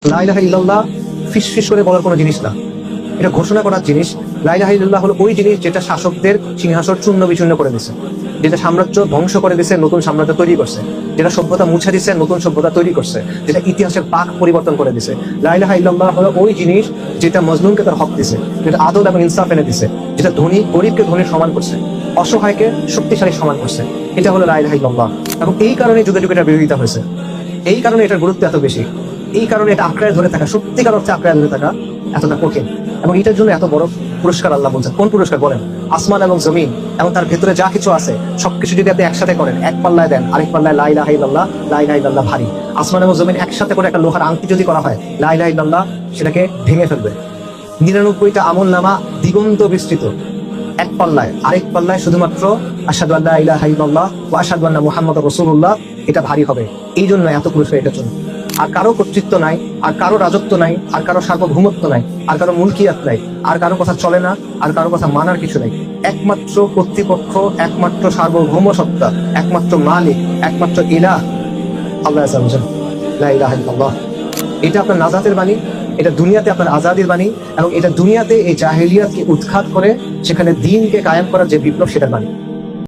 লা ইলাহা ইল্লাল্লাহ ফিস করে বলার কোনো জিনিস না, এটা ঘোষণা করার জিনিস। লা ইলাহা ইল্লাল্লাহ হলো ওই জিনিস যেটা শাসকদের সিংহাসন চূর্ণ বিচূর্ণ করে দিছে, যেটা সাম্রাজ্য ধ্বংস করে দিছে, নতুন সাম্রাজ্য তৈরি করছে, যেটা সভ্যতা মুছে দিছে, নতুন সভ্যতা তৈরি করছে, যেটা ইতিহাসের পাক পরিবর্তন করে দিছে। লা ইলাহা ইল্লাল্লাহ হলো ওই জিনিস যেটা মজলুমকে তার হক দিছে, যেটা আদল এবং ইনসাফ এনে দিছে, যেটা ধনী গরিবকে ধনীর সমান করছে, অসহায়কে শক্তিশালী সমান করছে। এটা হলো লা ইলাহা ইল্লাল্লাহ। এবং এই কারণে যুগে যুগে এটা বিরোধিতা হয়েছে, এই কারণে এটার গুরুত্ব এত বেশি, এই কারণে এটা আঁকড়ায় ধরে থাকা, সত্যিকার অর্থে আঁকড়ায় ধরে থাকা এতটা কঠিন। এবং এটার জন্য এত বড় পুরস্কার আল্লাহ বলছেন। কোন পুরস্কার বলেন? আসমান এবং জমিন এবং তার ভেতরে যা কিছু আছে সবকিছু যদি আপনি একসাথে করেন, এক পাল্লায় দেন, আরেক পাল্লায় লা ইলাহা ইল্লাল্লাহ, লা ইলাহা ইল্লাল্লাহ ভারী। আসমান এবং জমিন একসাথে করে একটা লোহার আংটি যদি করা হয়, লা ইলাহা ইল্লাল্লাহ সেটাকে ভেঙে ফেলবে। 99টা আমল নামা দিগন্ত বিস্তৃত, এক পাল্লায়, আরেক পাল্লায় শুধুমাত্র আশহাদু আল্লা ইলাহা ইল্লাল্লাহ ওয়া আশহাদু আন্না মুহাম্মাদুর রাসূলুল্লাহ, এটা ভারী হবে। এই জন্য এত পুরস্কার এটার জন্য। আর কারো কর্তৃত্ব নাই, আর কারো রাজত্ব নাই, আর কারো সার্বভৌমত্ব নাই, আর কারো মুলকিয়াত নাই, আর কারো কথা চলে না, আর কারো কথা মানার কিছু নাই। একমাত্র কর্তৃপক্ষ, একমাত্র সার্বভৌম সত্তা, একমাত্র মালিক, একমাত্র ইলাহ আল্লাহ আযজা ওয়া জাল, লা ইলাহা ইল্লাল্লাহ। এটা আপনার নাজাতের বাণী, এটা দুনিয়াতে আপনার আজাদির বাণী, এবং এটা দুনিয়াতে এই জাহেলিয়াতকে উৎখাত করে সেখানে দ্বীনকে কায়েম করার যে বিপ্লব, সেটার বাণী।